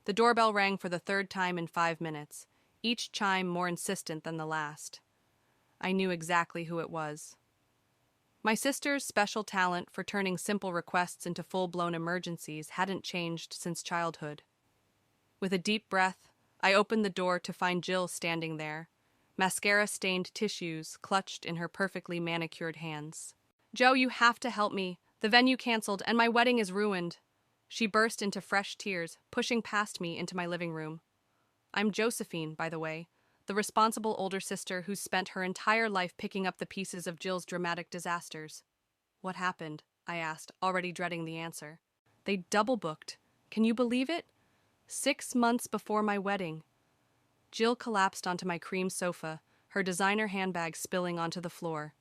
The doorbell rang for the third time in 5 minutes, each chime more insistent than the last. I knew exactly who it was. My sister's special talent for turning simple requests into full-blown emergencies hadn't changed since childhood. With a deep breath, I opened the door to find Jill standing there, mascara-stained tissues clutched in her perfectly manicured hands. "Joe, you have to help me. The venue canceled and my wedding is ruined." She burst into fresh tears, pushing past me into my living room. I'm Josephine, by the way, the responsible older sister who's spent her entire life picking up the pieces of Jill's dramatic disasters. "What happened?" I asked, already dreading the answer. "They double booked. Can you believe it? 6 months before my wedding." Jill collapsed onto my cream sofa, her designer handbag spilling onto the floor.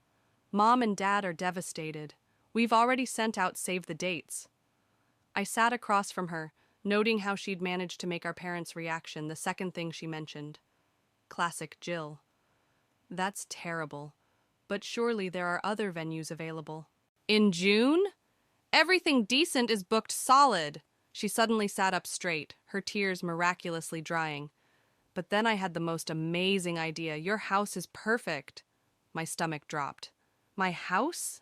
"Mom and Dad are devastated. We've already sent out save the dates." I sat across from her, noting how she'd managed to make our parents' reaction the second thing she mentioned. Classic Jill. "That's terrible. But surely there are other venues available." "In June? Everything decent is booked solid." She suddenly sat up straight, her tears miraculously drying. "But then I had the most amazing idea. Your house is perfect." My stomach dropped. "My house?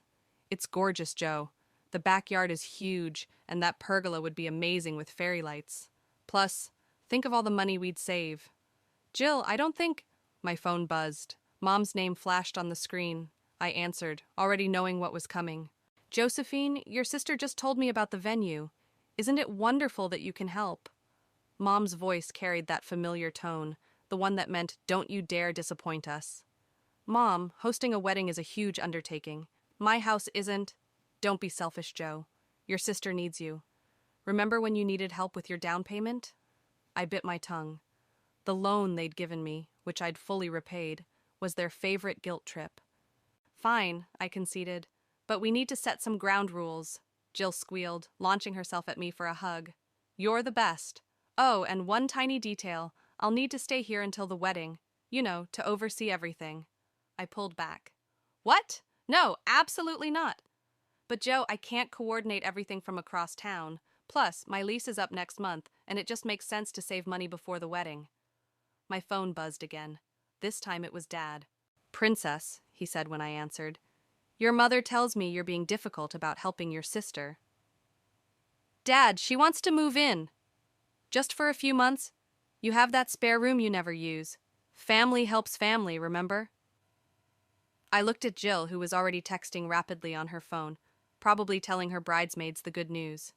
It's gorgeous, Joe. The backyard is huge, and that pergola would be amazing with fairy lights. Plus, think of all the money we'd save." "Jill, I don't think—" My phone buzzed. Mom's name flashed on the screen. I answered, already knowing what was coming. "Josephine, your sister just told me about the venue. Isn't it wonderful that you can help?" Mom's voice carried that familiar tone, the one that meant, "Don't you dare disappoint us." "Mom, hosting a wedding is a huge undertaking. My house isn't—" "Don't be selfish, Joe. Your sister needs you. Remember when you needed help with your down payment?" I bit my tongue. The loan they'd given me, which I'd fully repaid, was their favorite guilt trip. "Fine," I conceded, "but we need to set some ground rules." Jill squealed, launching herself at me for a hug. "You're the best. Oh, and one tiny detail. I'll need to stay here until the wedding. You know, to oversee everything." I pulled back. "What? No, absolutely not." "But Joe, I can't coordinate everything from across town. Plus, my lease is up next month, and it just makes sense to save money before the wedding." My phone buzzed again. This time it was Dad. "Princess," he said when I answered, "your mother tells me you're being difficult about helping your sister." "Dad, she wants to move in. Just for a few months. You have that spare room you never use. Family helps family, remember?" I looked at Jill, who was already texting rapidly on her phone, probably telling her bridesmaids the good news.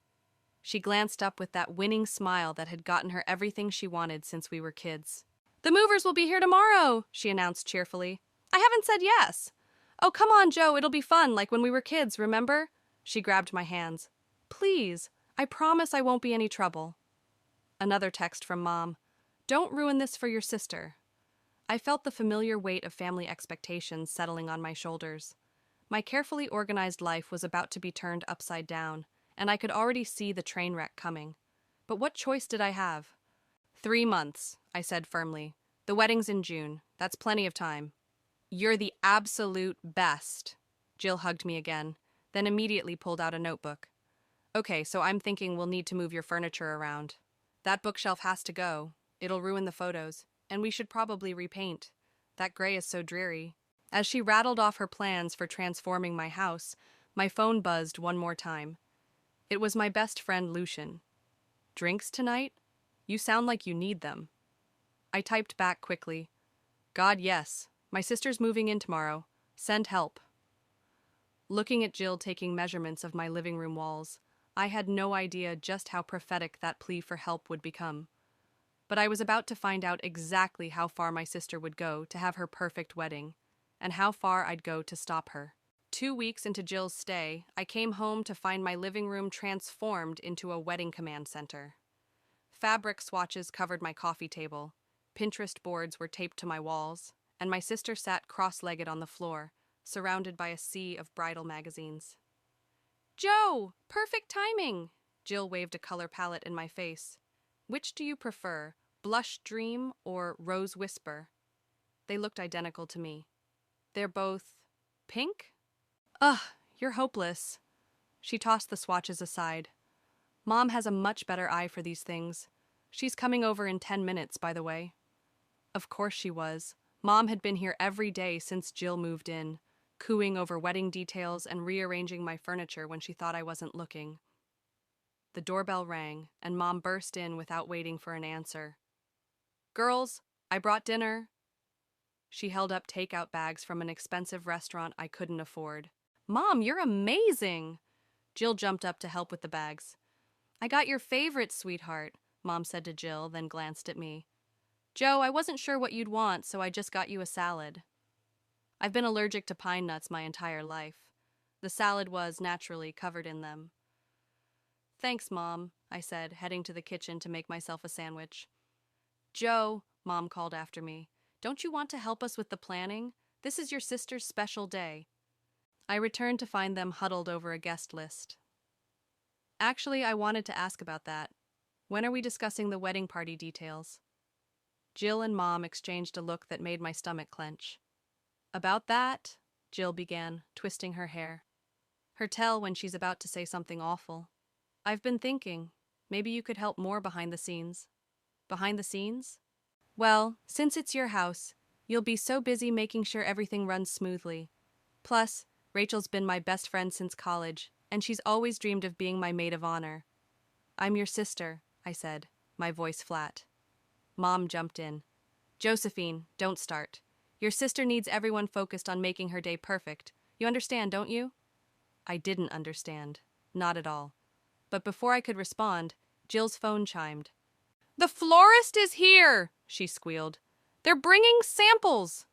She glanced up with that winning smile that had gotten her everything she wanted since we were kids. "The movers will be here tomorrow," she announced cheerfully. "I haven't said yes." "Oh, come on, Joe, it'll be fun, like when we were kids, remember?" She grabbed my hands. "Please, I promise I won't be any trouble." Another text from Mom. "Don't ruin this for your sister." I felt the familiar weight of family expectations settling on my shoulders. My carefully organized life was about to be turned upside down, and I could already see the train wreck coming. But what choice did I have? 3 months, I said firmly. "The wedding's in June. That's plenty of time." "You're the absolute best." Jill hugged me again, then immediately pulled out a notebook. "Okay, so I'm thinking we'll need to move your furniture around. That bookshelf has to go. It'll ruin the photos. And we should probably repaint. That gray is so dreary." As she rattled off her plans for transforming my house, my phone buzzed one more time. It was my best friend, Lucian. "Drinks tonight? You sound like you need them." I typed back quickly. "God, yes. My sister's moving in tomorrow. Send help." Looking at Jill taking measurements of my living room walls, I had no idea just how prophetic that plea for help would become. But I was about to find out exactly how far my sister would go to have her perfect wedding, and how far I'd go to stop her. 2 weeks into Jill's stay, I came home to find my living room transformed into a wedding command center. Fabric swatches covered my coffee table, Pinterest boards were taped to my walls, and my sister sat cross-legged on the floor, surrounded by a sea of bridal magazines. "Joe, perfect timing!" Jill waved a color palette in my face. "Which do you prefer, Blush Dream or Rose Whisper?" They looked identical to me. "They're both pink?" "Ugh, you're hopeless." She tossed the swatches aside. "Mom has a much better eye for these things. She's coming over in 10 minutes, by the way. Of course she was. Mom had been here every day since Jill moved in, cooing over wedding details and rearranging my furniture when she thought I wasn't looking. The doorbell rang, and Mom burst in without waiting for an answer. "Girls, I brought dinner." She held up takeout bags from an expensive restaurant I couldn't afford. "Mom, you're amazing!" Jill jumped up to help with the bags. "I got your favorite, sweetheart," Mom said to Jill, then glanced at me. "Joe, I wasn't sure what you'd want, so I just got you a salad." I've been allergic to pine nuts my entire life. The salad was, naturally, covered in them. "Thanks, Mom," I said, heading to the kitchen to make myself a sandwich. "Joe," Mom called after me, "don't you want to help us with the planning? This is your sister's special day." I returned to find them huddled over a guest list. "Actually, I wanted to ask about that. When are we discussing the wedding party details?" Jill and Mom exchanged a look that made my stomach clench. "About that," Jill began, twisting her hair. Her tell when she's about to say something awful. "I've been thinking, maybe you could help more behind the scenes." "Behind the scenes?" "Well, since it's your house, you'll be so busy making sure everything runs smoothly. Plus, Rachel's been my best friend since college, and she's always dreamed of being my maid of honor." "I'm your sister," I said, my voice flat. Mom jumped in. "Josephine, don't start. Your sister needs everyone focused on making her day perfect. You understand, don't you?" I didn't understand. Not at all. But before I could respond, Jill's phone chimed. "The florist is here!" she squealed. "They're bringing samples!"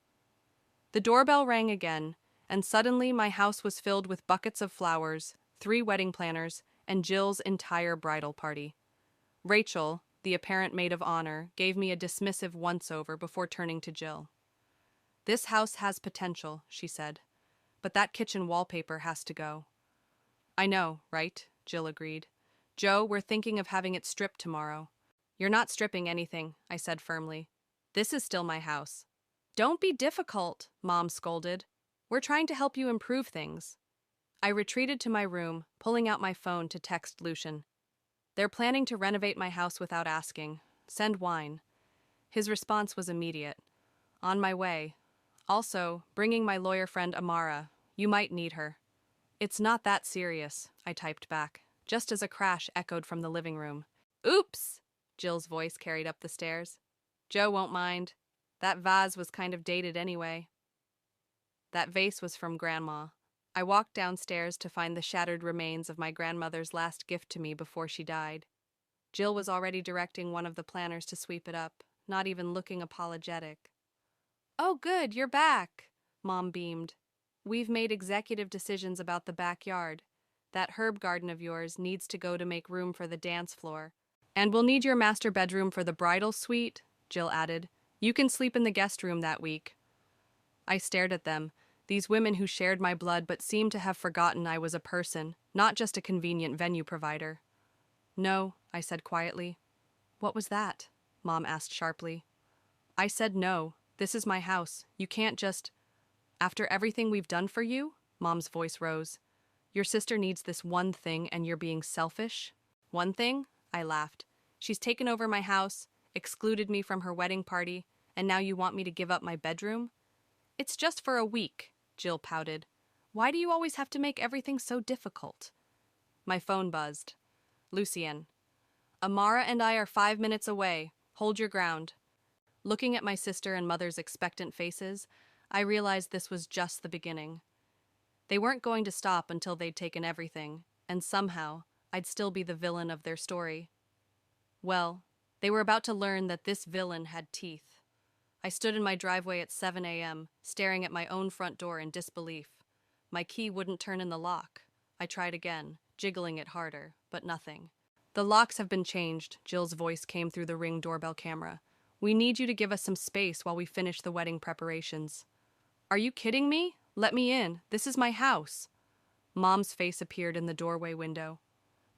The doorbell rang again, and suddenly my house was filled with buckets of flowers, 3 wedding planners, and Jill's entire bridal party. Rachel, the apparent maid of honor, gave me a dismissive once-over before turning to Jill. "This house has potential," she said, "but that kitchen wallpaper has to go." "I know, right?" Jill agreed. "Joe, we're thinking of having it stripped tomorrow." "You're not stripping anything," I said firmly. "This is still my house." "Don't be difficult," Mom scolded. "We're trying to help you improve things." I retreated to my room, pulling out my phone to text Lucian. "They're planning to renovate my house without asking. Send wine." His response was immediate. "On my way. Also, bringing my lawyer friend Amara. You might need her." "It's not that serious," I typed back, just as a crash echoed from the living room. "Oops!" Jill's voice carried up the stairs. "Joe won't mind. That vase was kind of dated anyway." That vase was from Grandma. I walked downstairs to find the shattered remains of my grandmother's last gift to me before she died. Jill was already directing one of the planners to sweep it up, not even looking apologetic. "Oh, good, you're back," Mom beamed. "We've made executive decisions about the backyard. That herb garden of yours needs to go to make room for the dance floor. And we'll need your master bedroom for the bridal suite," Jill added. "You can sleep in the guest room that week." I stared at them, these women who shared my blood but seemed to have forgotten I was a person, not just a convenient venue provider. "No," I said quietly. "What was that?" Mom asked sharply. "I said no. This is my house. You can't just—" "After everything we've done for you?" Mom's voice rose. "Your sister needs this one thing and you're being selfish?" "One thing?" I laughed. "She's taken over my house, excluded me from her wedding party, and now you want me to give up my bedroom?" "It's just for a week," Jill pouted. "Why do you always have to make everything so difficult?" My phone buzzed. "Lucien. Amara and I are 5 minutes away. Hold your ground." Looking at my sister and mother's expectant faces, I realized this was just the beginning. They weren't going to stop until they'd taken everything, and somehow I'd still be the villain of their story. Well, they were about to learn that this villain had teeth. I stood in my driveway at 7 a.m., staring at my own front door in disbelief. My key wouldn't turn in the lock. I tried again, jiggling it harder, but nothing. "The locks have been changed," Jill's voice came through the Ring doorbell camera. "We need you to give us some space while we finish the wedding preparations." "Are you kidding me? Let me in. This is my house." Mom's face appeared in the doorway window.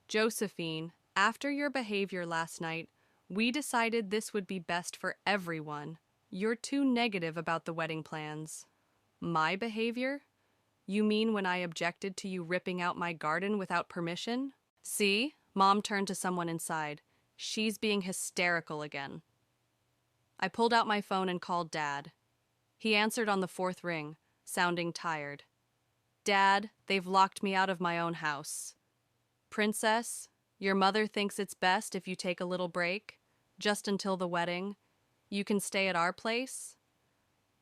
"Josephine, after your behavior last night, we decided this would be best for everyone. You're too negative about the wedding plans." "My behavior? You mean when I objected to you ripping out my garden without permission?" "See?" Mom turned to someone inside. She's being hysterical again. I pulled out my phone and called Dad. He answered on the fourth ring, sounding tired. Dad, they've locked me out of my own house. Princess, your mother thinks it's best if you take a little break, just until the wedding. You can stay at our place.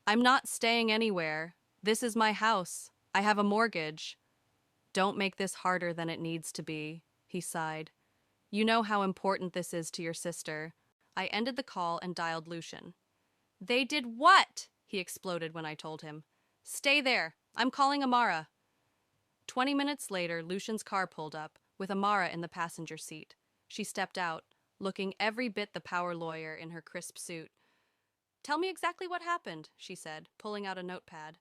I'm not staying anywhere. This is my house. I have a mortgage. Don't make this harder than it needs to be, he sighed. You know how important this is to your sister. I ended the call and dialed Lucian. They did what? He exploded when I told him. Stay there. I'm calling Amara. 20 minutes later, Lucian's car pulled up, with Amara in the passenger seat. She stepped out, looking every bit the power lawyer in her crisp suit. Tell me exactly what happened, she said, pulling out a notepad.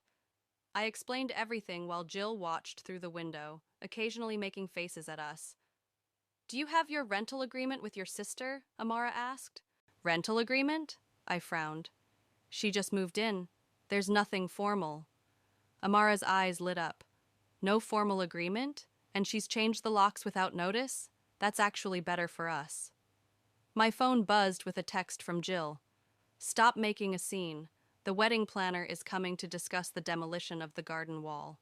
I explained everything while Jill watched through the window, occasionally making faces at us. Do you have your rental agreement with your sister? Amara asked. Rental agreement? I frowned. She just moved in. There's nothing formal. Amara's eyes lit up. No formal agreement? And she's changed the locks without notice? That's actually better for us. My phone buzzed with a text from Jill. Stop making a scene. The wedding planner is coming to discuss the demolition of the garden wall.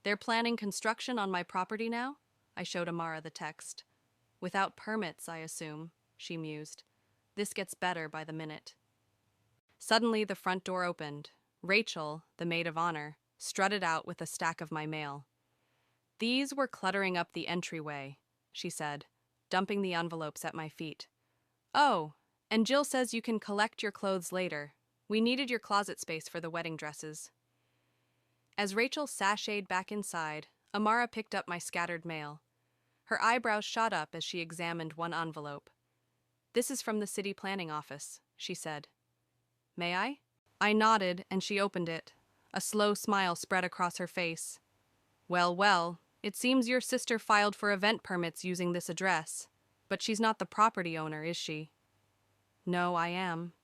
They're planning construction on my property now? I showed Amara the text. Without permits, I assume, she mused. This gets better by the minute. Suddenly, the front door opened. Rachel, the maid of honor, strutted out with a stack of my mail. These were cluttering up the entryway, she said, dumping the envelopes at my feet. Oh, and Jill says you can collect your clothes later. We needed your closet space for the wedding dresses. As Rachel sashayed back inside, Amara picked up my scattered mail. Her eyebrows shot up as she examined one envelope. This is from the city planning office, she said. May I? I nodded, and she opened it. A slow smile spread across her face. Well, well, it seems your sister filed for event permits using this address. But she's not the property owner, is she? No, I am.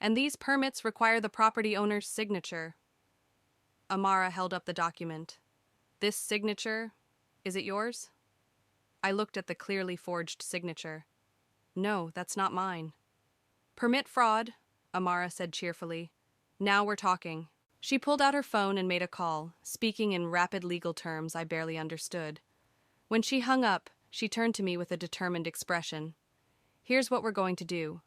And these permits require the property owner's signature. Amara held up the document. This signature, is it yours? I looked at the clearly forged signature. No, that's not mine. Permit fraud, Amara said cheerfully. Now we're talking. She pulled out her phone and made a call, speaking in rapid legal terms I barely understood. When she hung up, she turned to me with a determined expression. Here's what we're going to do.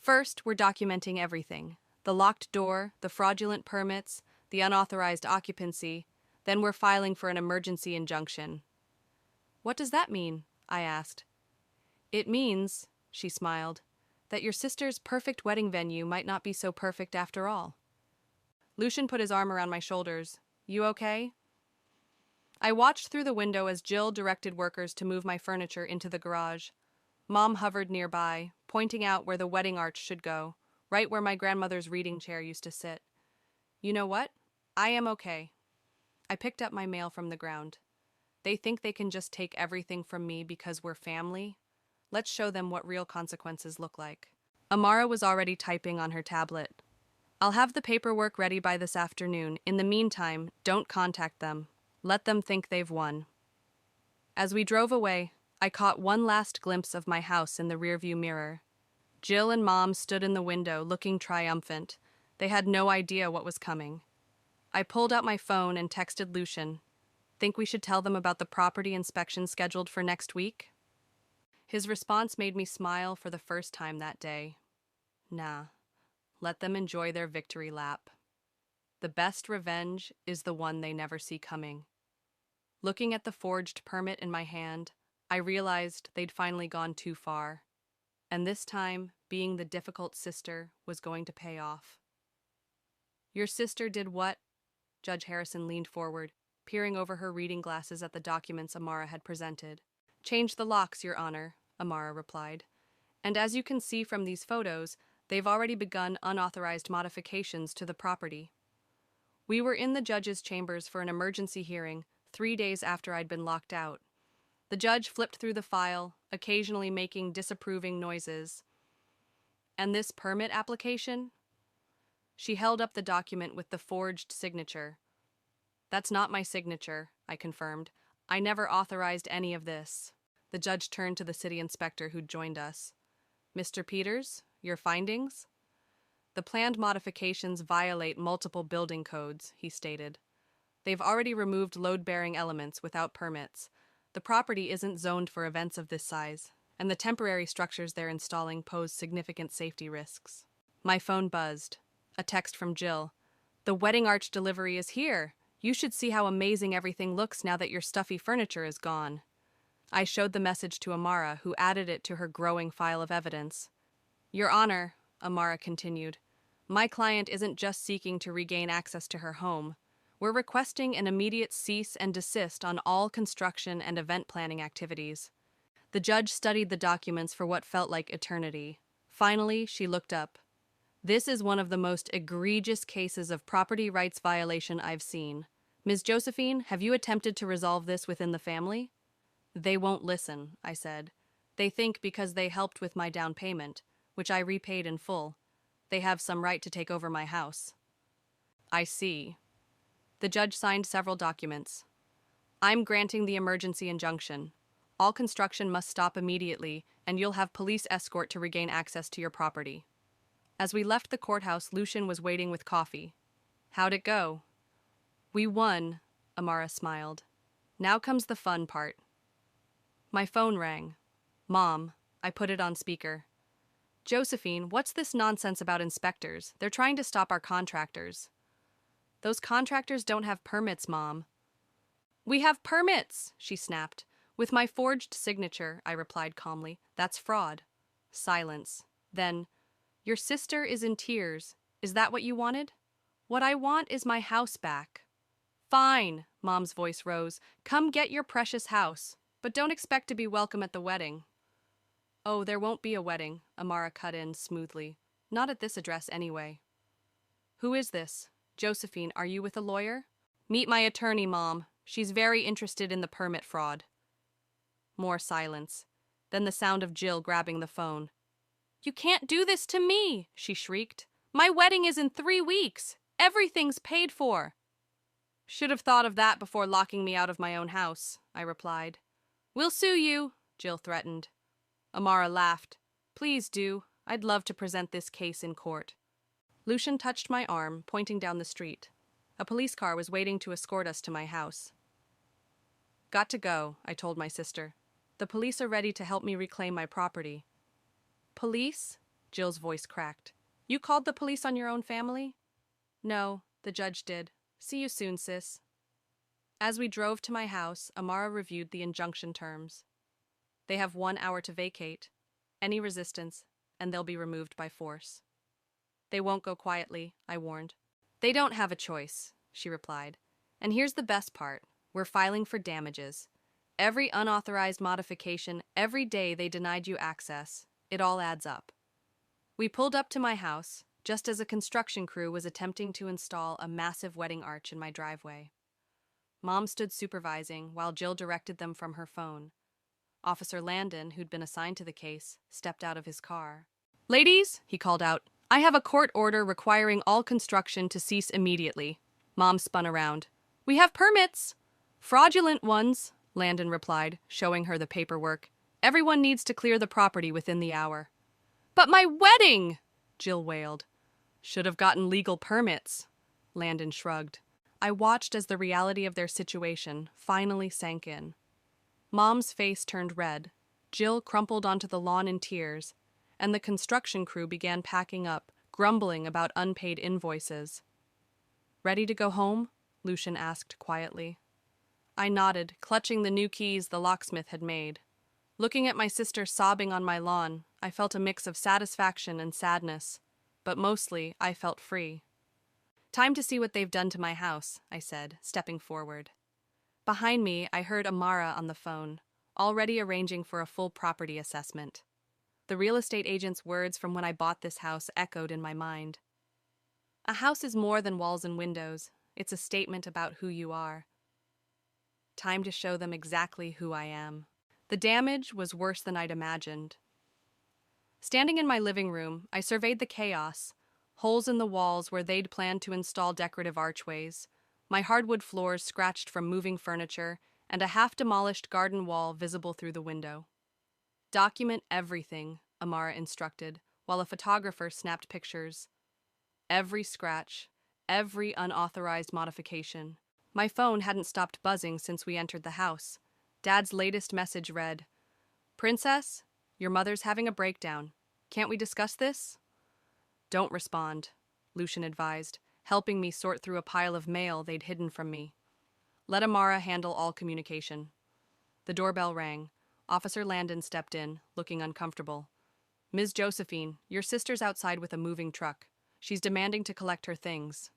First, we're documenting everything. The locked door, the fraudulent permits, the unauthorized occupancy. Then we're filing for an emergency injunction. What does that mean? I asked. It means, she smiled, that your sister's perfect wedding venue might not be so perfect after all. Lucian put his arm around my shoulders. You okay? I watched through the window as Jill directed workers to move my furniture into the garage. Mom hovered nearby, pointing out where the wedding arch should go, right where my grandmother's reading chair used to sit. You know what? I am okay. I picked up my mail from the ground. They think they can just take everything from me because we're family? Let's show them what real consequences look like. Amara was already typing on her tablet. I'll have the paperwork ready by this afternoon. In the meantime, don't contact them. Let them think they've won. As we drove away, I caught one last glimpse of my house in the rearview mirror. Jill and Mom stood in the window, looking triumphant. They had no idea what was coming. I pulled out my phone and texted Lucian. Think we should tell them about the property inspection scheduled for next week? His response made me smile for the first time that day. Nah, let them enjoy their victory lap. The best revenge is the one they never see coming. Looking at the forged permit in my hand, I realized they'd finally gone too far. And this time, being the difficult sister was going to pay off. Your sister did what? Judge Harrison leaned forward, peering over her reading glasses at the documents Amara had presented. Change the locks, Your Honor, Amara replied. And as you can see from these photos, they've already begun unauthorized modifications to the property. We were in the judge's chambers for an emergency hearing 3 days after I'd been locked out. The judge flipped through the file, occasionally making disapproving noises. And this permit application? She held up the document with the forged signature. That's not my signature, I confirmed. I never authorized any of this. The judge turned to the city inspector who'd joined us. Mr. Peters, your findings? The planned modifications violate multiple building codes, he stated. They've already removed load-bearing elements without permits. The property isn't zoned for events of this size, and the temporary structures they're installing pose significant safety risks. My phone buzzed. A text from Jill. The wedding arch delivery is here. You should see how amazing everything looks now that your stuffy furniture is gone. I showed the message to Amara, who added it to her growing file of evidence. Your Honor, Amara continued, my client isn't just seeking to regain access to her home. We're requesting an immediate cease and desist on all construction and event planning activities. The judge studied the documents for what felt like eternity. Finally, she looked up. This is one of the most egregious cases of property rights violation I've seen. Ms. Josephine, have you attempted to resolve this within the family? They won't listen, I said. They think because they helped with my down payment, which I repaid in full, they have some right to take over my house. I see. The judge signed several documents. I'm granting the emergency injunction. All construction must stop immediately, and you'll have police escort to regain access to your property. As we left the courthouse, Lucian was waiting with coffee. How'd it go? We won, Amara smiled. Now comes the fun part. My phone rang. Mom, I put it on speaker. Josephine, what's this nonsense about inspectors? They're trying to stop our contractors. Those contractors don't have permits, Mom. We have permits, she snapped. With my forged signature, I replied calmly. That's fraud. Silence. Then, your sister is in tears. Is that what you wanted? What I want is my house back. Fine, Mom's voice rose. Come get your precious house, but don't expect to be welcome at the wedding. Oh, there won't be a wedding, Amara cut in smoothly. Not at this address anyway. Who is this? Josephine, are you with a lawyer? Meet my attorney, Mom. She's very interested in the permit fraud. More silence. Then the sound of Jill grabbing the phone. You can't do this to me, she shrieked. My wedding is in 3 weeks. Everything's paid for. Should have thought of that before locking me out of my own house, I replied. We'll sue you, Jill threatened. Amara laughed. Please do. I'd love to present this case in court. Lucian touched my arm, pointing down the street. A police car was waiting to escort us to my house. Got to go, I told my sister. The police are ready to help me reclaim my property. Police? Jill's voice cracked. You called the police on your own family? No, the judge did. See you soon, sis. As we drove to my house, Amara reviewed the injunction terms. They have 1 hour to vacate. Any resistance, and they'll be removed by force. They won't go quietly, I warned. They don't have a choice, she replied. And here's the best part. We're filing for damages. Every unauthorized modification, every day they denied you access, it all adds up. We pulled up to my house, just as a construction crew was attempting to install a massive wedding arch in my driveway. Mom stood supervising while Jill directed them from her phone. Officer Landon, who'd been assigned to the case, stepped out of his car. Ladies, he called out, I have a court order requiring all construction to cease immediately. Mom spun around. We have permits. Fraudulent ones, Landon replied, showing her the paperwork. Everyone needs to clear the property within the hour. But my wedding, Jill wailed. Should have gotten legal permits, Landon shrugged. I watched as the reality of their situation finally sank in. Mom's face turned red, Jill crumpled onto the lawn in tears, and the construction crew began packing up, grumbling about unpaid invoices. Ready to go home? Lucian asked quietly. I nodded, clutching the new keys the locksmith had made. Looking at my sister sobbing on my lawn, I felt a mix of satisfaction and sadness, but mostly I felt free. Time to see what they've done to my house, I said, stepping forward. Behind me, I heard Amara on the phone, already arranging for a full property assessment. The real estate agent's words from when I bought this house echoed in my mind. A house is more than walls and windows. It's a statement about who you are. Time to show them exactly who I am. The damage was worse than I'd imagined. Standing in my living room, I surveyed the chaos, holes in the walls where they'd planned to install decorative archways, my hardwood floors scratched from moving furniture, and a half-demolished garden wall visible through the window. Document everything, Amara instructed, while a photographer snapped pictures. Every scratch, every unauthorized modification. My phone hadn't stopped buzzing since we entered the house. Dad's latest message read, "Princess, your mother's having a breakdown. Can't we discuss this?" "Don't respond," Lucian advised, helping me sort through a pile of mail they'd hidden from me. "Let Amara handle all communication." The doorbell rang. Officer Landon stepped in, looking uncomfortable. "Ms. Josephine, your sister's outside with a moving truck. She's demanding to collect her things."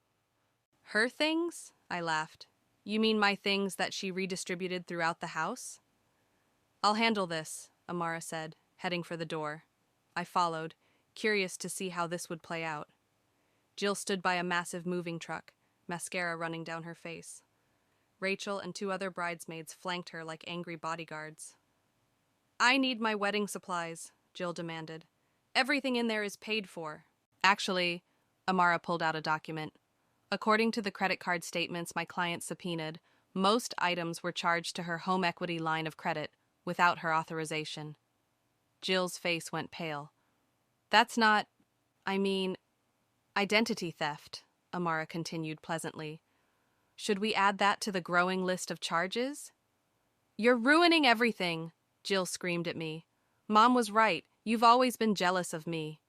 "Her things?" I laughed. "You mean my things that she redistributed throughout the house?" "I'll handle this," Amara said, heading for the door. I followed, curious to see how this would play out. Jill stood by a massive moving truck, mascara running down her face. Rachel and 2 other bridesmaids flanked her like angry bodyguards. "I need my wedding supplies," Jill demanded. "Everything in there is paid for." "Actually," Amara pulled out a document. "According to the credit card statements my client subpoenaed, most items were charged to her home equity line of credit without her authorization." Jill's face went pale. "That's not, identity theft," Amara continued pleasantly. "Should we add that to the growing list of charges?" "You're ruining everything," Jill screamed at me. "Mom was right. You've always been jealous of me."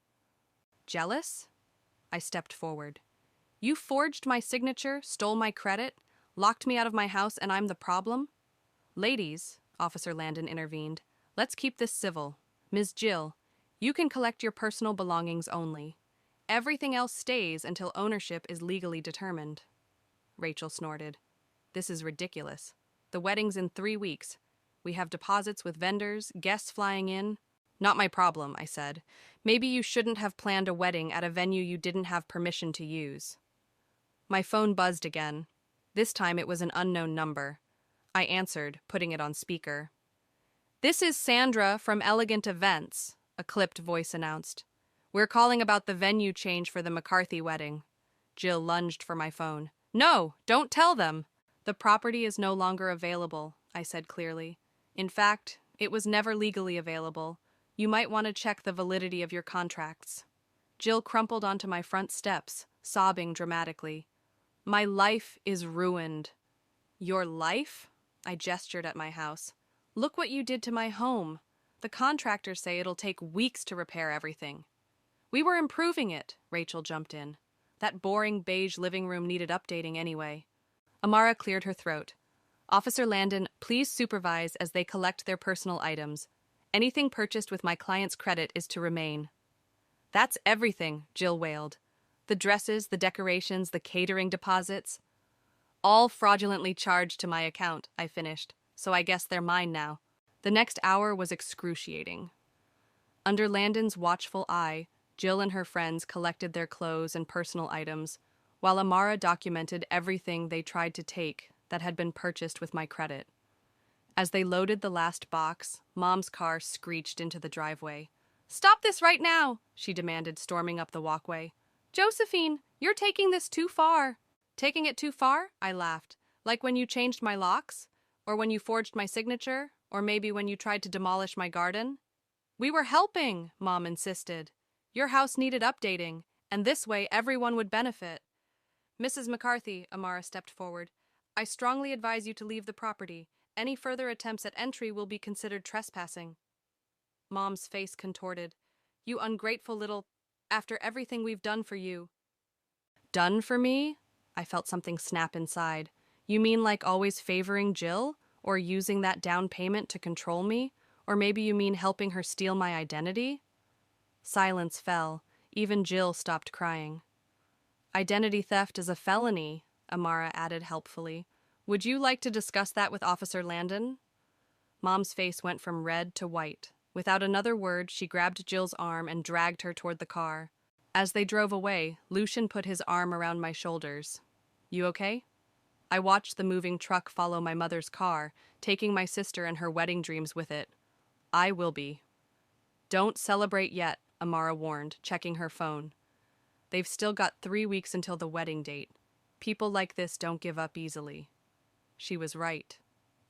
"Jealous?" I stepped forward. "You forged my signature, stole my credit, locked me out of my house, and I'm the problem?" "Ladies," Officer Landon intervened, "let's keep this civil. Ms. Jill, you can collect your personal belongings only. Everything else stays until ownership is legally determined." Rachel snorted. "This is ridiculous. The wedding's in 3 weeks. We have deposits with vendors, guests flying in." "Not my problem," I said. "Maybe you shouldn't have planned a wedding at a venue you didn't have permission to use." My phone buzzed again. This time it was an unknown number. I answered, putting it on speaker. "This is Sandra from Elegant Events," a clipped voice announced. "We're calling about the venue change for the McCarthy wedding." Jill lunged for my phone. "No, don't tell them." "The property is no longer available," I said clearly. "In fact, it was never legally available. You might want to check the validity of your contracts." Jill crumpled onto my front steps, sobbing dramatically. "My life is ruined." "Your life?" I gestured at my house. "Look what you did to my home. The contractors say it'll take weeks to repair everything." "We were improving it," Rachel jumped in. "That boring beige living room needed updating anyway." Amara cleared her throat. "Officer Landon, please supervise as they collect their personal items. Anything purchased with my client's credit is to remain." "That's everything," Jill wailed. "The dresses, the decorations, the catering deposits." "All fraudulently charged to my account," I finished, "so I guess they're mine now." The next hour was excruciating. Under Landon's watchful eye, Jill and her friends collected their clothes and personal items, while Amara documented everything they tried to take that had been purchased with my credit. As they loaded the last box, Mom's car screeched into the driveway. "Stop this right now!" she demanded, storming up the walkway. "Josephine, you're taking this too far." "Taking it too far?" I laughed. "Like when you changed my locks? Or when you forged my signature? Or maybe when you tried to demolish my garden?" "We were helping," Mom insisted. "Your house needed updating, and this way everyone would benefit." "Mrs. McCarthy," Amara stepped forward, "I strongly advise you to leave the property. Any further attempts at entry will be considered trespassing." Mom's face contorted. "You ungrateful little... after everything we've done for you." "Done for me?" I felt something snap inside. "You mean like always favoring Jill? Or using that down payment to control me? Or maybe you mean helping her steal my identity?" Silence fell. Even Jill stopped crying. "Identity theft is a felony," Amara added helpfully. "Would you like to discuss that with Officer Landon?" Mom's face went from red to white. Without another word, she grabbed Jill's arm and dragged her toward the car. As they drove away, Lucian put his arm around my shoulders. "You okay?" I watched the moving truck follow my mother's car, taking my sister and her wedding dreams with it. "I will be." "Don't celebrate yet," Amara warned, checking her phone. "They've still got 3 weeks until the wedding date. People like this don't give up easily." She was right.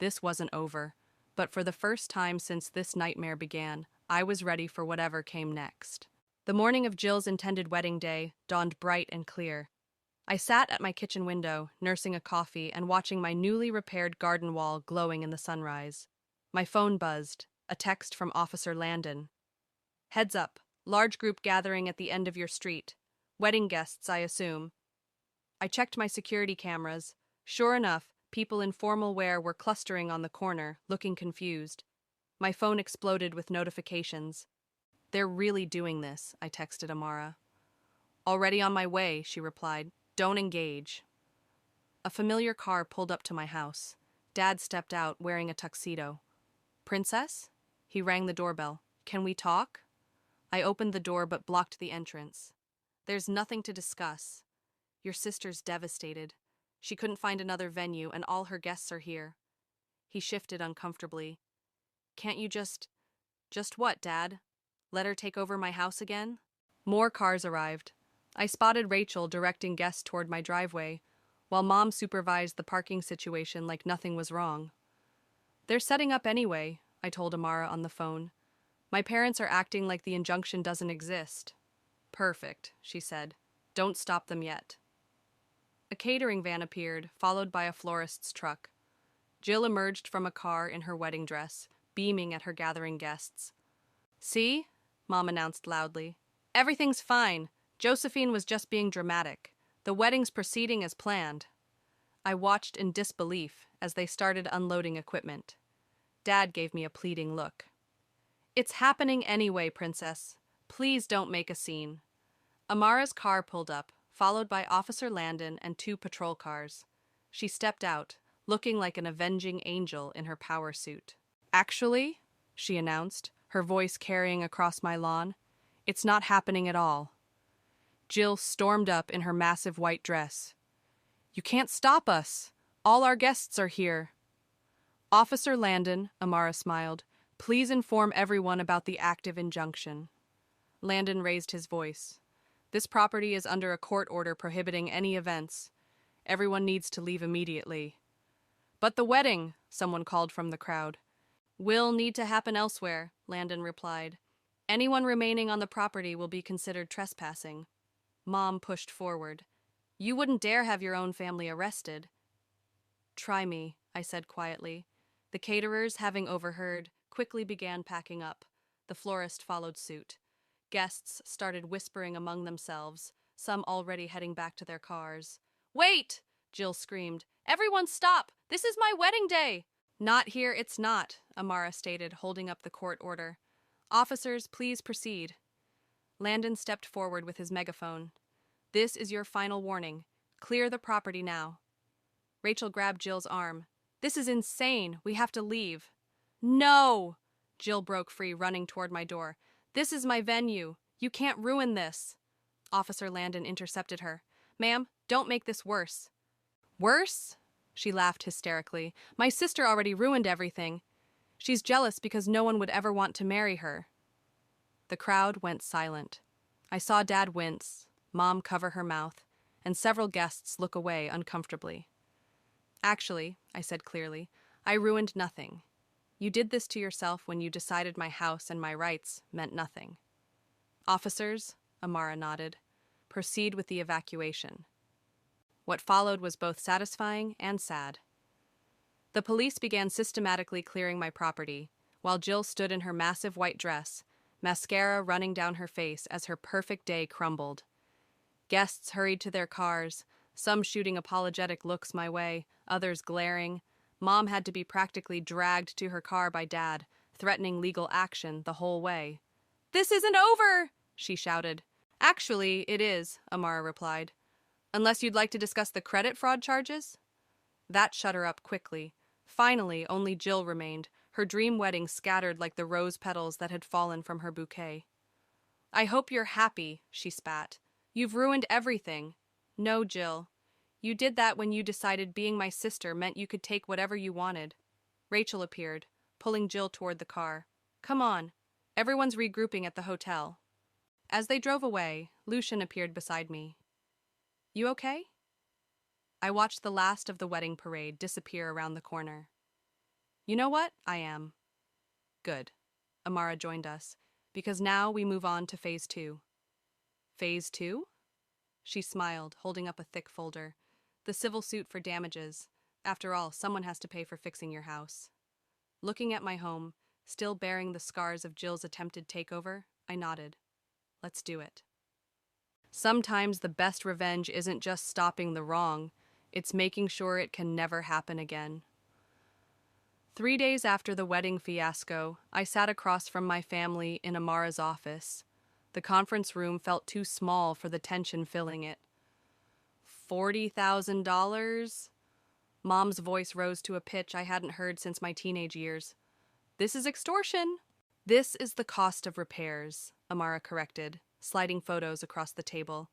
this wasn't over. But for the first time since this nightmare began, I was ready for whatever came next. The morning of Jill's intended wedding day dawned bright and clear. I sat at my kitchen window, nursing a coffee and watching my newly repaired garden wall glowing in the sunrise. My phone buzzed, a text from Officer Landon. Heads up, large group gathering at the end of your street. Wedding guests, I assume. I checked my security cameras. Sure enough, people in formal wear were clustering on the corner, looking confused. My phone exploded with notifications. They're really doing this, I texted Amara. Already on my way, she replied. Don't engage. A familiar car pulled up to my house. Dad stepped out, wearing a tuxedo. Princess? He rang the doorbell. Can we talk? I opened the door but blocked the entrance. There's nothing to discuss. Your sister's devastated. She couldn't find another venue and all her guests are here. He shifted uncomfortably. Can't you just what, Dad? Let her take over my house again? More cars arrived. I spotted Rachel directing guests toward my driveway, while Mom supervised the parking situation like nothing was wrong. They're setting up anyway, I told Amara on the phone. My parents are acting like the injunction doesn't exist. Perfect, she said. Don't stop them yet. A catering van appeared, followed by a florist's truck. Jill emerged from a car in her wedding dress, beaming at her gathering guests. See? Mom announced loudly. Everything's fine. Josephine was just being dramatic. The wedding's proceeding as planned. I watched in disbelief as they started unloading equipment. Dad gave me a pleading look. It's happening anyway, Princess. Please don't make a scene. Amara's car pulled up, followed by Officer Landon and 2 patrol cars. She stepped out, looking like an avenging angel in her power suit. Actually, she announced, her voice carrying across my lawn, it's not happening at all. Jill stormed up in her massive white dress. You can't stop us. All our guests are here. Officer Landon, Amara smiled, please inform everyone about the active injunction. Landon raised his voice. This property is under a court order prohibiting any events. Everyone needs to leave immediately. But the wedding, someone called from the crowd. Will need to happen elsewhere, Landon replied. Anyone remaining on the property will be considered trespassing. Mom pushed forward. You wouldn't dare have your own family arrested. Try me, I said quietly. The caterers, having overheard, quickly began packing up. The florist followed suit. Guests started whispering among themselves, some already heading back to their cars. Wait! Jill screamed. Everyone stop! This is my wedding day! Not here, it's not, Amara stated, holding up the court order. Officers, please proceed. Landon stepped forward with his megaphone. This is your final warning. Clear the property now. Rachel grabbed Jill's arm. This is insane. We have to leave. No! Jill broke free, running toward my door. This is my venue. You can't ruin this. Officer Landon intercepted her. Ma'am, don't make this worse. Worse? She laughed hysterically. My sister already ruined everything. She's jealous because no one would ever want to marry her. The crowd went silent. I saw Dad wince, Mom cover her mouth, and several guests look away uncomfortably. Actually, I said clearly, I ruined nothing. You did this to yourself when you decided my house and my rights meant nothing. Officers, Amara nodded, proceed with the evacuation. What followed was both satisfying and sad. The police began systematically clearing my property, while Jill stood in her massive white dress, mascara running down her face as her perfect day crumbled. Guests hurried to their cars, some shooting apologetic looks my way, others glaring. Mom had to be practically dragged to her car by Dad, threatening legal action the whole way. This isn't over, she shouted. Actually, it is, Amara replied. Unless you'd like to discuss the credit fraud charges? That shut her up quickly. Finally, only Jill remained, her dream wedding scattered like the rose petals that had fallen from her bouquet. I hope you're happy, she spat. You've ruined everything. No, Jill. You did that when you decided being my sister meant you could take whatever you wanted. Rachel appeared, pulling Jill toward the car. Come on. Everyone's regrouping at the hotel. As they drove away, Lucian appeared beside me. You okay? I watched the last of the wedding parade disappear around the corner. You know what? I am. Good. Amara joined us, because now we move on to phase 2. Phase 2? She smiled, holding up a thick folder. The civil suit for damages. After all, someone has to pay for fixing your house. Looking at my home, still bearing the scars of Jill's attempted takeover, I nodded. Let's do it. Sometimes the best revenge isn't just stopping the wrong, it's making sure it can never happen again. 3 days after the wedding fiasco, I sat across from my family in Amara's office. The conference room felt too small for the tension filling it. $40,000? Mom's voice rose to a pitch I hadn't heard since my teenage years. This is extortion. This is the cost of repairs, Amara corrected, sliding photos across the table.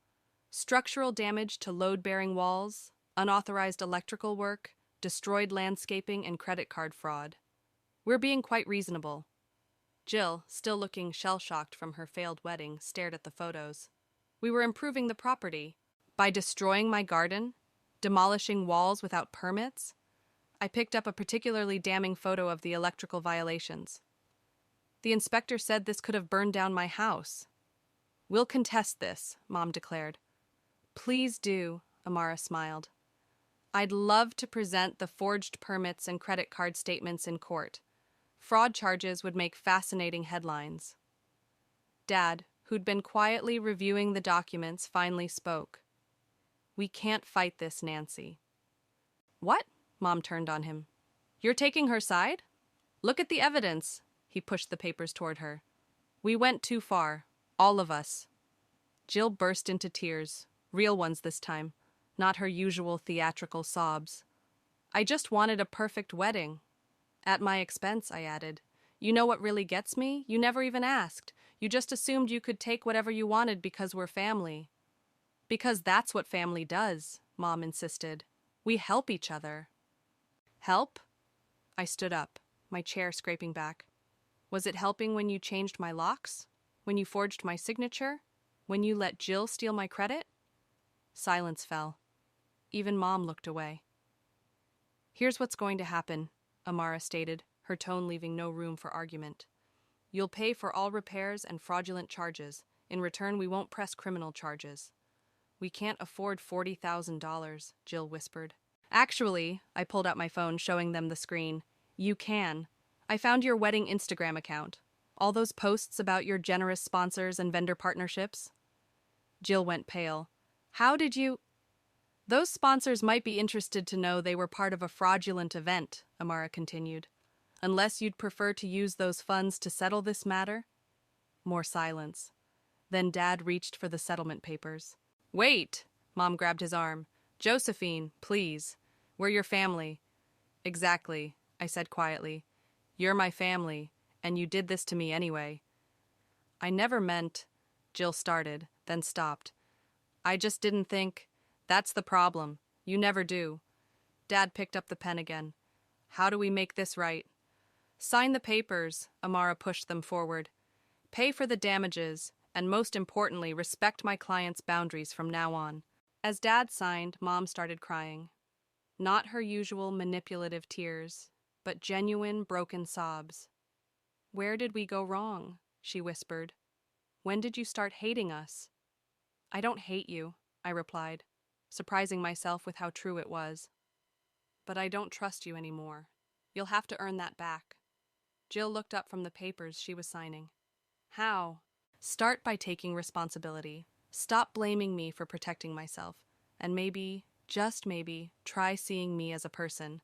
Structural damage to load-bearing walls, unauthorized electrical work, destroyed landscaping, and credit card fraud. We're being quite reasonable. Jill, still looking shell-shocked from her failed wedding, stared at the photos. We were improving the property. By destroying my garden, demolishing walls without permits, I picked up a particularly damning photo of the electrical violations. The inspector said this could have burned down my house. We'll contest this, Mom declared. Please do, Amara smiled. I'd love to present the forged permits and credit card statements in court. Fraud charges would make fascinating headlines. Dad, who'd been quietly reviewing the documents, finally spoke. We can't fight this, Nancy. What? Mom turned on him. You're taking her side? Look at the evidence. He pushed the papers toward her. We went too far. All of us. Jill burst into tears, real ones this time, not her usual theatrical sobs. I just wanted a perfect wedding. At my expense, I added. You know what really gets me? You never even asked. You just assumed you could take whatever you wanted because we're family. Because that's what family does, Mom insisted. We help each other. Help? I stood up, my chair scraping back. Was it helping when you changed my locks? When you forged my signature? When you let Jill steal my credit? Silence fell. Even Mom looked away. Here's what's going to happen, Amara stated, her tone leaving no room for argument. You'll pay for all repairs and fraudulent charges. In return, we won't press criminal charges. We can't afford $40,000, Jill whispered. Actually, I pulled out my phone, showing them the screen. You can. I found your wedding Instagram account. All those posts about your generous sponsors and vendor partnerships. Jill went pale. How did you... Those sponsors might be interested to know they were part of a fraudulent event, Amara continued. Unless you'd prefer to use those funds to settle this matter? More silence. Then Dad reached for the settlement papers. Wait! Mom grabbed his arm. Josephine, please. We're your family. Exactly, I said quietly. You're my family, and you did this to me anyway. I never meant... Jill started, then stopped. I just didn't think... That's the problem. You never do. Dad picked up the pen again. How do we make this right? Sign the papers, Amara pushed them forward. Pay for the damages, and most importantly, respect my client's boundaries from now on. As Dad signed, Mom started crying. Not her usual manipulative tears, but genuine broken sobs. Where did we go wrong? She whispered. When did you start hating us? I don't hate you, I replied, surprising myself with how true it was. But I don't trust you anymore. You'll have to earn that back. Jill looked up from the papers she was signing. How? Start by taking responsibility. Stop blaming me for protecting myself. And maybe, just maybe, try seeing me as a person,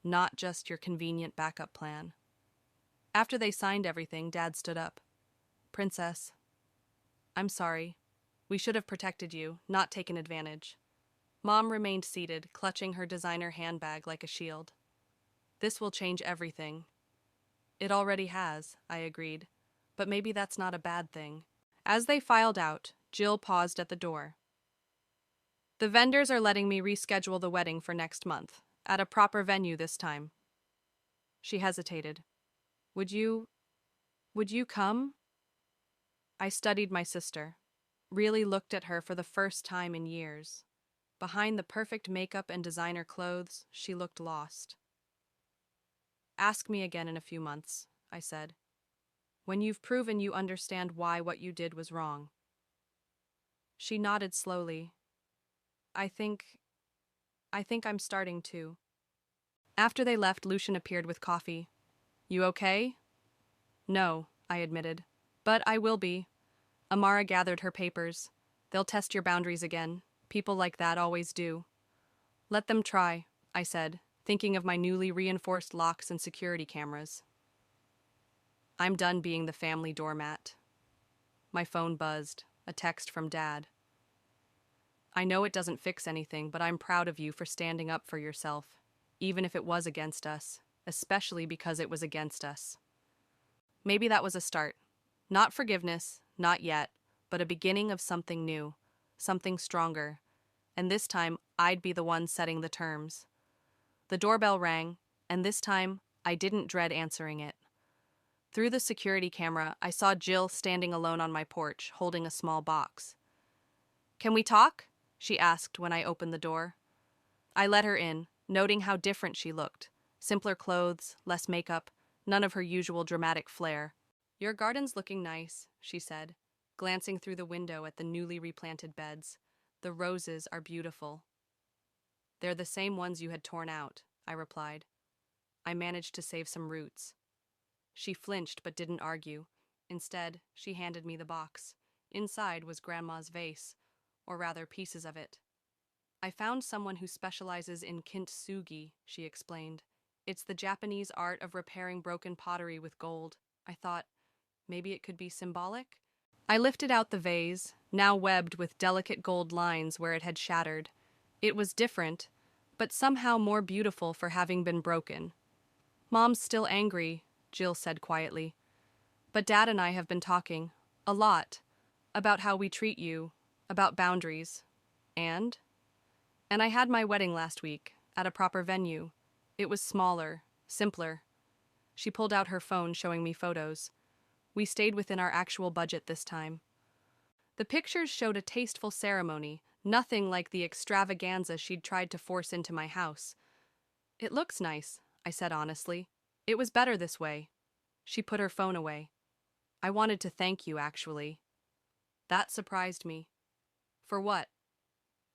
not just your convenient backup plan. After they signed everything, Dad stood up. Princess, I'm sorry. We should have protected you, not taken advantage. Mom remained seated, clutching her designer handbag like a shield. This will change everything. It already has, I agreed, but maybe that's not a bad thing. As they filed out, Jill paused at the door. The vendors are letting me reschedule the wedding for next month, at a proper venue this time. She hesitated. Would you come? I studied my sister, really looked at her for the first time in years. Behind the perfect makeup and designer clothes, she looked lost. Ask me again in a few months, I said, when you've proven you understand why what you did was wrong. She nodded slowly. I think I'm starting to. After they left, Lucian appeared with coffee. You okay? No, I admitted. But I will be. Amara gathered her papers. They'll test your boundaries again. People like that always do. Let them try, I said, thinking of my newly reinforced locks and security cameras. I'm done being the family doormat. My phone buzzed, a text from Dad. I know it doesn't fix anything, but I'm proud of you for standing up for yourself, even if it was against us, especially because it was against us. Maybe that was a start. Not forgiveness, not yet, but a beginning of something new, something stronger. And this time, I'd be the one setting the terms. The doorbell rang, and this time, I didn't dread answering it. Through the security camera, I saw Jill standing alone on my porch, holding a small box. Can we talk? She asked when I opened the door. I let her in, noting how different she looked. Simpler clothes, less makeup, none of her usual dramatic flair. Your garden's looking nice, she said, glancing through the window at the newly replanted beds. The roses are beautiful. They're the same ones you had torn out, I replied. I managed to save some roots. She flinched but didn't argue. Instead, she handed me the box. Inside was Grandma's vase, or rather pieces of it. I found someone who specializes in kintsugi, she explained. It's the Japanese art of repairing broken pottery with gold. I thought, maybe it could be symbolic? I lifted out the vase, now webbed with delicate gold lines where it had shattered. It was different, but somehow more beautiful for having been broken. Mom's still angry, Jill said quietly. But Dad and I have been talking, a lot, about how we treat you, about boundaries. And I had my wedding last week, at a proper venue. It was smaller, simpler. She pulled out her phone, showing me photos. We stayed within our actual budget this time. The pictures showed a tasteful ceremony, nothing like the extravaganza she'd tried to force into my house. It looks nice, I said honestly. It was better this way. She put her phone away. I wanted to thank you, actually. That surprised me. For what?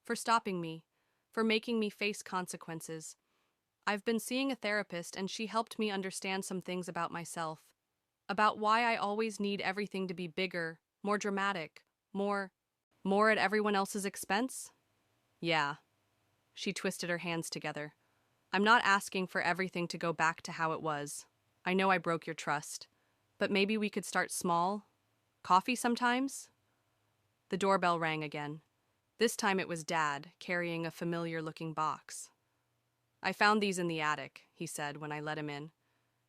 For stopping me, for making me face consequences. I've been seeing a therapist and she helped me understand some things about myself. About why I always need everything to be bigger, more dramatic, more at everyone else's expense? Yeah. She twisted her hands together. I'm not asking for everything to go back to how it was. I know I broke your trust. But maybe we could start small? Coffee sometimes? The doorbell rang again. This time it was Dad, carrying a familiar-looking box. I found these in the attic, he said when I let him in.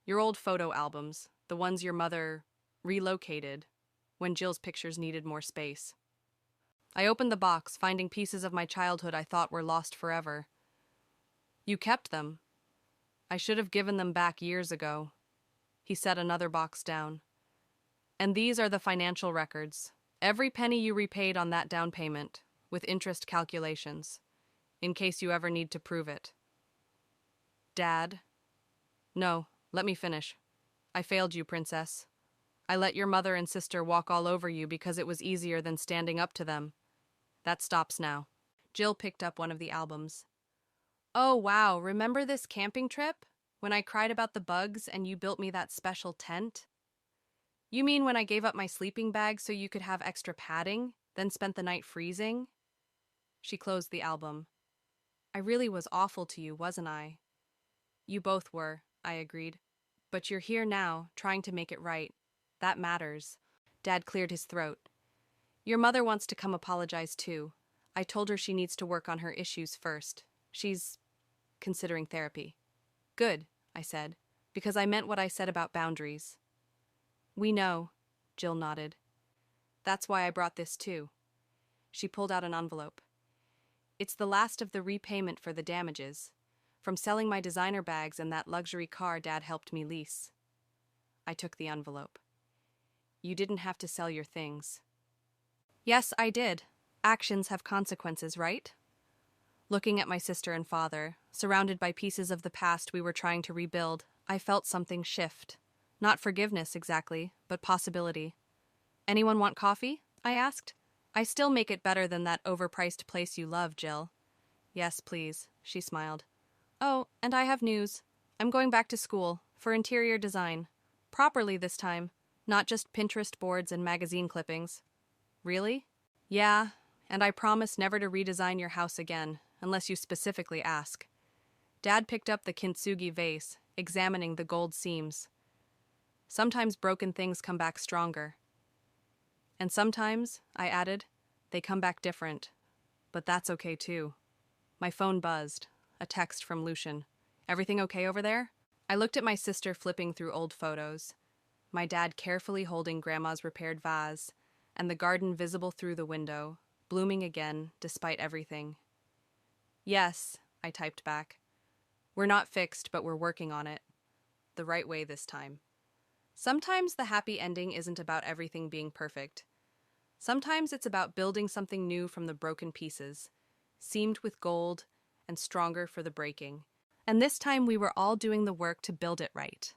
Your old photo albums, the ones your mother relocated when Jill's pictures needed more space. I opened the box, finding pieces of my childhood I thought were lost forever. You kept them. I should have given them back years ago. He set another box down. And these are the financial records. Every penny you repaid on that down payment, with interest calculations, in case you ever need to prove it. Dad? No, let me finish. I failed you, Princess. I let your mother and sister walk all over you because it was easier than standing up to them. That stops now. Jill picked up one of the albums. Oh, wow, remember this camping trip? When I cried about the bugs and you built me that special tent? You mean when I gave up my sleeping bag so you could have extra padding, then spent the night freezing? She closed the album. I really was awful to you, wasn't I? You both were, I agreed. But you're here now, trying to make it right. That matters. Dad cleared his throat. Your mother wants to come apologize too. I told her she needs to work on her issues first. She's considering therapy. Good, I said, because I meant what I said about boundaries. We know, Jill nodded. That's why I brought this too. She pulled out an envelope. It's the last of the repayment for the damages, from selling my designer bags and that luxury car Dad helped me lease. I took the envelope. You didn't have to sell your things. Yes, I did. Actions have consequences, right? Looking at my sister and father, surrounded by pieces of the past we were trying to rebuild, I felt something shift. Not forgiveness exactly, but possibility. Anyone want coffee? I asked. I still make it better than that overpriced place you love, Jill. Yes, please, she smiled. Oh, and I have news. I'm going back to school, for interior design. Properly this time, not just Pinterest boards and magazine clippings. Really? Yeah, and I promise never to redesign your house again, unless you specifically ask. Dad picked up the kintsugi vase, examining the gold seams. Sometimes broken things come back stronger. And sometimes, I added, they come back different. But that's okay too. My phone buzzed. A text from Lucian. Everything okay over there? I looked at my sister flipping through old photos. My dad carefully holding Grandma's repaired vase, and the garden visible through the window, blooming again despite everything. Yes, I typed back. We're not fixed, but we're working on it. The right way this time. Sometimes the happy ending isn't about everything being perfect. Sometimes it's about building something new from the broken pieces, seamed with gold and stronger for the breaking. And this time we were all doing the work to build it right.